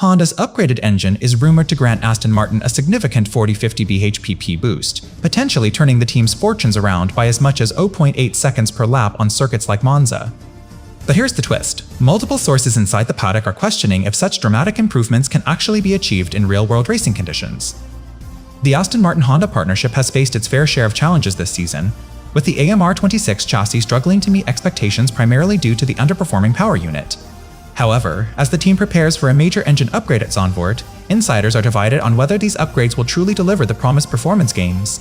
Honda's upgraded engine is rumored to grant Aston Martin a significant 40-50 bhpp boost, potentially turning the team's fortunes around by as much as 0.8 seconds per lap on circuits like Monza. But here's the twist. Multiple sources inside the paddock are questioning if such dramatic improvements can actually be achieved in real-world racing conditions. The Aston Martin-Honda partnership has faced its fair share of challenges this season, with the AMR26 chassis struggling to meet expectations primarily due to the underperforming power unit. However, as the team prepares for a major engine upgrade at Zandvoort, insiders are divided on whether these upgrades will truly deliver the promised performance gains.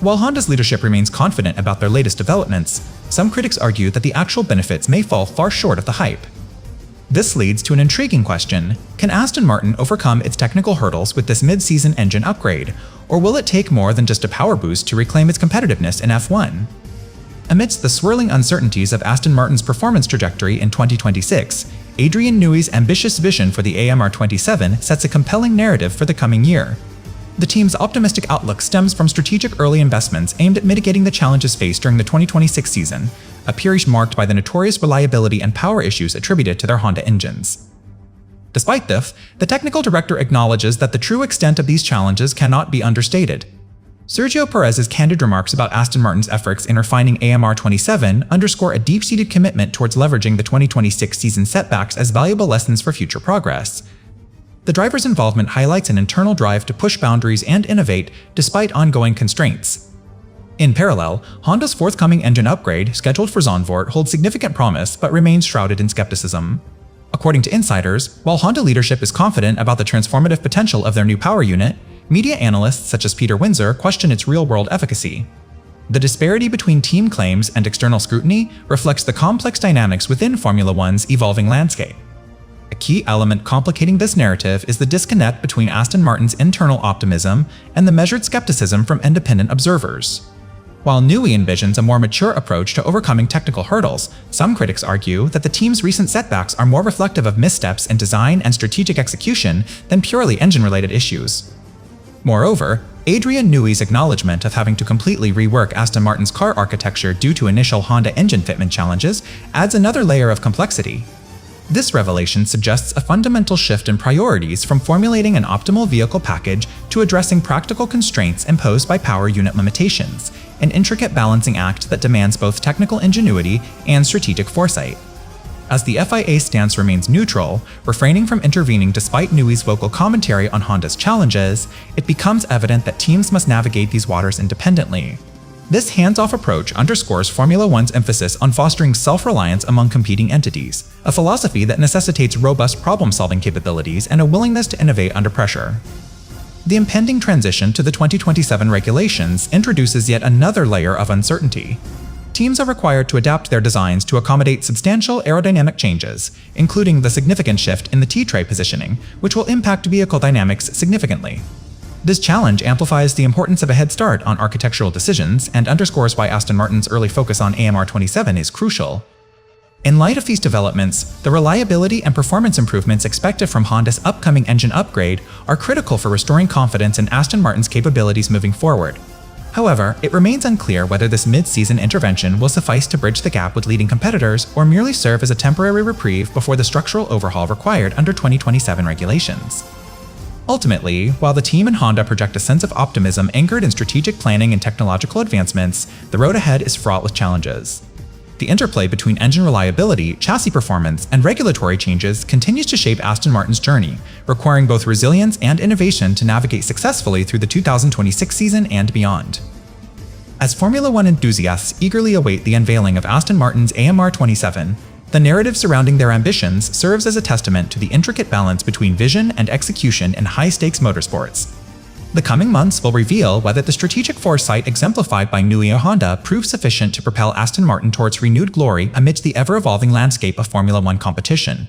While Honda's leadership remains confident about their latest developments, some critics argue that the actual benefits may fall far short of the hype. This leads to an intriguing question: can Aston Martin overcome its technical hurdles with this mid-season engine upgrade, or will it take more than just a power boost to reclaim its competitiveness in F1? Amidst the swirling uncertainties of Aston Martin's performance trajectory in 2026, Adrian Newey's ambitious vision for the AMR27 sets a compelling narrative for the coming year. The team's optimistic outlook stems from strategic early investments aimed at mitigating the challenges faced during the 2026 season, a period marked by the notorious reliability and power issues attributed to their Honda engines. Despite this, the technical director acknowledges that the true extent of these challenges cannot be understated. Sergio Perez's candid remarks about Aston Martin's efforts in refining AMR27 underscore a deep-seated commitment towards leveraging the 2026 season setbacks as valuable lessons for future progress. The driver's involvement highlights an internal drive to push boundaries and innovate despite ongoing constraints. In parallel, Honda's forthcoming engine upgrade, scheduled for Zandvoort, holds significant promise but remains shrouded in skepticism. According to insiders, while Honda leadership is confident about the transformative potential of their new power unit, media analysts such as Peter Windsor question its real-world efficacy. The disparity between team claims and external scrutiny reflects the complex dynamics within Formula One's evolving landscape. A key element complicating this narrative is the disconnect between Aston Martin's internal optimism and the measured skepticism from independent observers. While Newey envisions a more mature approach to overcoming technical hurdles, some critics argue that the team's recent setbacks are more reflective of missteps in design and strategic execution than purely engine-related issues. Moreover, Adrian Newey's acknowledgement of having to completely rework Aston Martin's car architecture due to initial Honda engine fitment challenges adds another layer of complexity. This revelation suggests a fundamental shift in priorities from formulating an optimal vehicle package to addressing practical constraints imposed by power unit limitations, an intricate balancing act that demands both technical ingenuity and strategic foresight. As the FIA stance remains neutral, refraining from intervening despite Newey's vocal commentary on Honda's challenges, it becomes evident that teams must navigate these waters independently. This hands-off approach underscores Formula One's emphasis on fostering self-reliance among competing entities, a philosophy that necessitates robust problem-solving capabilities and a willingness to innovate under pressure. The impending transition to the 2027 regulations introduces yet another layer of uncertainty. Teams are required to adapt their designs to accommodate substantial aerodynamic changes, including the significant shift in the T-tray positioning, which will impact vehicle dynamics significantly. This challenge amplifies the importance of a head start on architectural decisions and underscores why Aston Martin's early focus on AMR27 is crucial. In light of these developments, the reliability and performance improvements expected from Honda's upcoming engine upgrade are critical for restoring confidence in Aston Martin's capabilities moving forward. However, it remains unclear whether this mid-season intervention will suffice to bridge the gap with leading competitors or merely serve as a temporary reprieve before the structural overhaul required under 2027 regulations. Ultimately, while the team and Honda project a sense of optimism anchored in strategic planning and technological advancements, the road ahead is fraught with challenges. The interplay between engine reliability, chassis performance, and regulatory changes continues to shape Aston Martin's journey, requiring both resilience and innovation to navigate successfully through the 2026 season and beyond. As Formula One enthusiasts eagerly await the unveiling of Aston Martin's AMR27, the narrative surrounding their ambitions serves as a testament to the intricate balance between vision and execution in high-stakes motorsports. The coming months will reveal whether the strategic foresight exemplified by Newey or Honda proves sufficient to propel Aston Martin towards renewed glory amidst the ever-evolving landscape of Formula One competition.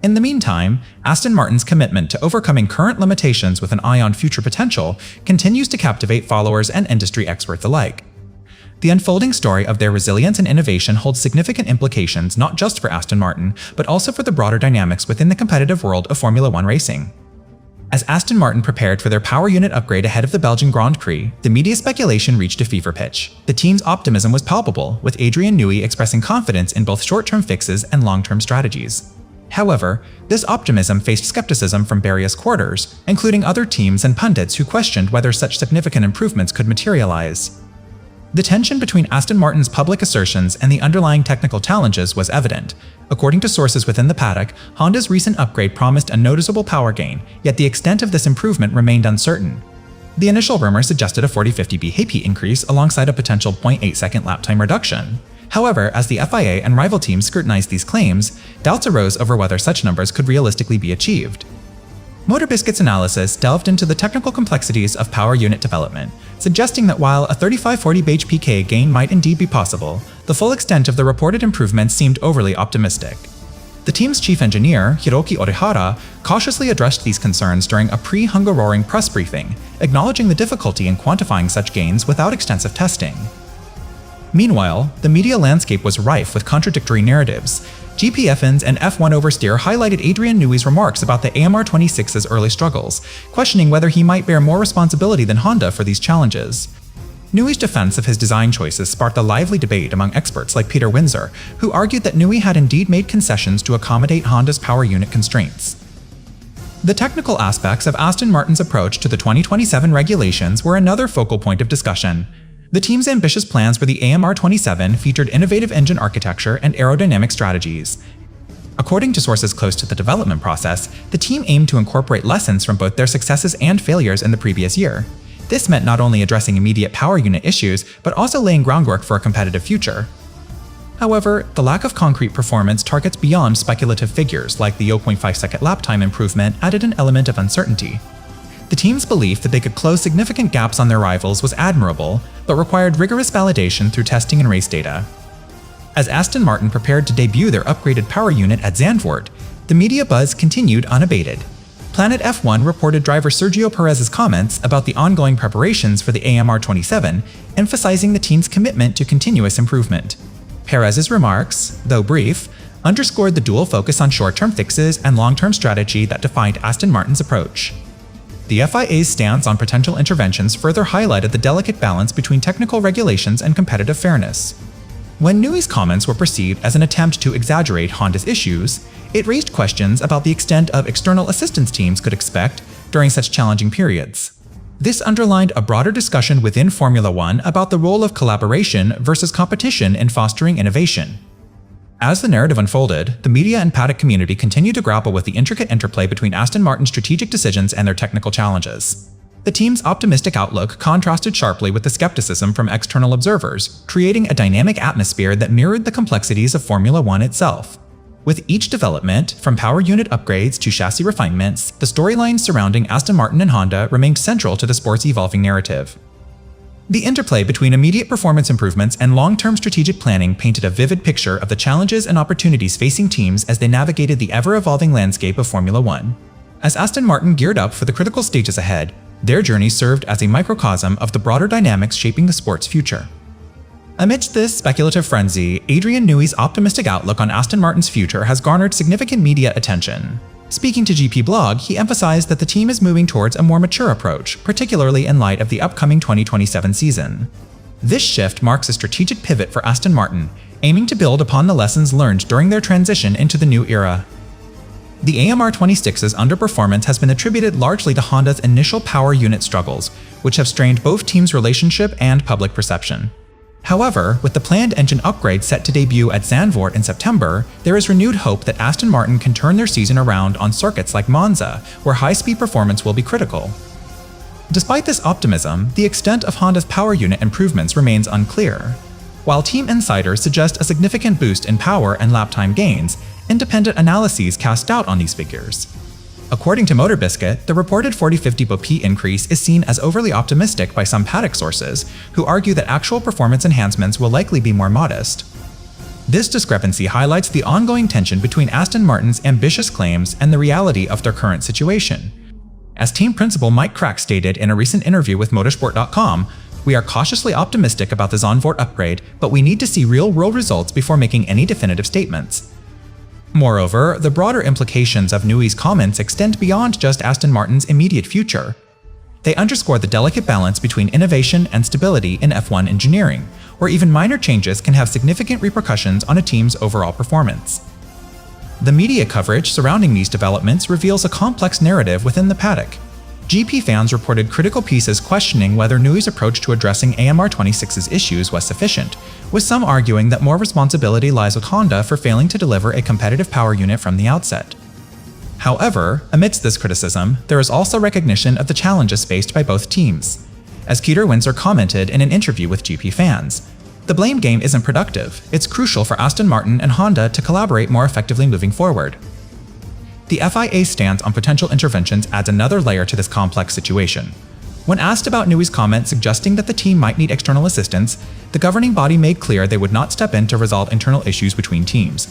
In the meantime, Aston Martin's commitment to overcoming current limitations with an eye on future potential continues to captivate followers and industry experts alike. The unfolding story of their resilience and innovation holds significant implications not just for Aston Martin, but also for the broader dynamics within the competitive world of Formula One racing. As Aston Martin prepared for their power unit upgrade ahead of the Belgian Grand Prix, the media speculation reached a fever pitch. The team's optimism was palpable, with Adrian Newey expressing confidence in both short-term fixes and long-term strategies. However, this optimism faced skepticism from various quarters, including other teams and pundits who questioned whether such significant improvements could materialize. The tension between Aston Martin's public assertions and the underlying technical challenges was evident. According to sources within the paddock, Honda's recent upgrade promised a noticeable power gain, yet the extent of this improvement remained uncertain. The initial rumor suggested a 40-50 bhp increase alongside a potential 0.8-second lap time reduction. However, as the FIA and rival teams scrutinized these claims, doubts arose over whether such numbers could realistically be achieved. MotorBiscuit's analysis delved into the technical complexities of power unit development, suggesting that while a 35-40 bhpk gain might indeed be possible, the full extent of the reported improvements seemed overly optimistic. The team's chief engineer, Shintaro Orihara, cautiously addressed these concerns during a pre-Hungaroring press briefing, acknowledging the difficulty in quantifying such gains without extensive testing. Meanwhile, the media landscape was rife with contradictory narratives. GP-F1's and F1 oversteer highlighted Adrian Newey's remarks about the AMR26's early struggles, questioning whether he might bear more responsibility than Honda for these challenges. Newey's defense of his design choices sparked a lively debate among experts like Peter Windsor, who argued that Newey had indeed made concessions to accommodate Honda's power unit constraints. The technical aspects of Aston Martin's approach to the 2027 regulations were another focal point of discussion. The team's ambitious plans for the AMR27 featured innovative engine architecture and aerodynamic strategies. According to sources close to the development process, the team aimed to incorporate lessons from both their successes and failures in the previous year. This meant not only addressing immediate power unit issues, but also laying groundwork for a competitive future. However, the lack of concrete performance targets beyond speculative figures like the 0.5-second lap time improvement added an element of uncertainty. The team's belief that they could close significant gaps on their rivals was admirable, but required rigorous validation through testing and race data. As Aston Martin prepared to debut their upgraded power unit at Zandvoort, the media buzz continued unabated. Planet F1 reported driver Sergio Perez's comments about the ongoing preparations for the AMR27, emphasizing the team's commitment to continuous improvement. Perez's remarks, though brief, underscored the dual focus on short-term fixes and long-term strategy that defined Aston Martin's approach. The FIA's stance on potential interventions further highlighted the delicate balance between technical regulations and competitive fairness. When Newey's comments were perceived as an attempt to exaggerate Honda's issues, it raised questions about the extent of external assistance teams could expect during such challenging periods. This underlined a broader discussion within Formula One about the role of collaboration versus competition in fostering innovation. As the narrative unfolded, the media and paddock community continued to grapple with the intricate interplay between Aston Martin's strategic decisions and their technical challenges. The team's optimistic outlook contrasted sharply with the skepticism from external observers, creating a dynamic atmosphere that mirrored the complexities of Formula One itself. With each development, from power unit upgrades to chassis refinements, the storylines surrounding Aston Martin and Honda remained central to the sport's evolving narrative. The interplay between immediate performance improvements and long-term strategic planning painted a vivid picture of the challenges and opportunities facing teams as they navigated the ever-evolving landscape of Formula One. As Aston Martin geared up for the critical stages ahead, their journey served as a microcosm of the broader dynamics shaping the sport's future. Amidst this speculative frenzy, Adrian Newey's optimistic outlook on Aston Martin's future has garnered significant media attention. Speaking to GP Blog, he emphasized that the team is moving towards a more mature approach, particularly in light of the upcoming 2027 season. This shift marks a strategic pivot for Aston Martin, aiming to build upon the lessons learned during their transition into the new era. The AMR26's underperformance has been attributed largely to Honda's initial power unit struggles, which have strained both teams' relationship and public perception. However, with the planned engine upgrade set to debut at Zandvoort in September, there is renewed hope that Aston Martin can turn their season around on circuits like Monza, where high-speed performance will be critical. Despite this optimism, the extent of Honda's power unit improvements remains unclear. While team insiders suggest a significant boost in power and lap time gains, independent analyses cast doubt on these figures. According to MotorBiscuit, the reported 40-50 bp increase is seen as overly optimistic by some paddock sources, who argue that actual performance enhancements will likely be more modest. This discrepancy highlights the ongoing tension between Aston Martin's ambitious claims and the reality of their current situation. As team principal Mike Crack stated in a recent interview with Motorsport.com, "We are cautiously optimistic about the Zandvoort upgrade, but we need to see real-world results before making any definitive statements." Moreover, the broader implications of Newey's comments extend beyond just Aston Martin's immediate future. They underscore the delicate balance between innovation and stability in F1 engineering, where even minor changes can have significant repercussions on a team's overall performance. The media coverage surrounding these developments reveals a complex narrative within the paddock. GP fans reported critical pieces questioning whether Nui's approach to addressing AMR26's issues was sufficient, with some arguing that more responsibility lies with Honda for failing to deliver a competitive power unit from the outset. However, amidst this criticism, there is also recognition of the challenges faced by both teams. As Peter Windsor commented in an interview with GP fans, "The blame game isn't productive. It's crucial for Aston Martin and Honda to collaborate more effectively moving forward." The FIA's stance on potential interventions adds another layer to this complex situation. When asked about Nui's comment suggesting that the team might need external assistance, the governing body made clear they would not step in to resolve internal issues between teams.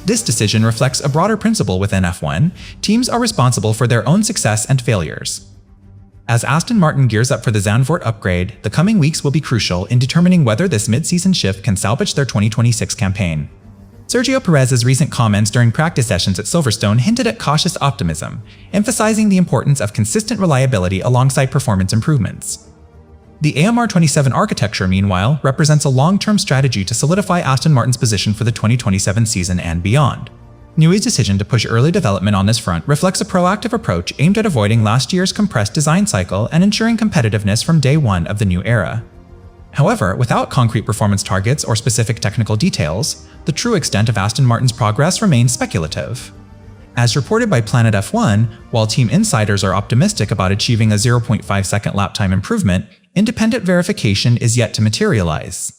This decision reflects a broader principle within F1: teams are responsible for their own success and failures. As Aston Martin gears up for the Zandvoort upgrade, the coming weeks will be crucial in determining whether this mid-season shift can salvage their 2026 campaign. Sergio Perez's recent comments during practice sessions at Silverstone hinted at cautious optimism, emphasizing the importance of consistent reliability alongside performance improvements. The AMR27 architecture, meanwhile, represents a long-term strategy to solidify Aston Martin's position for the 2027 season and beyond. Nui's decision to push early development on this front reflects a proactive approach aimed at avoiding last year's compressed design cycle and ensuring competitiveness from day one of the new era. However, without concrete performance targets or specific technical details, the true extent of Aston Martin's progress remains speculative. As reported by Planet F1, while team insiders are optimistic about achieving a 0.5-second lap time improvement, independent verification is yet to materialize.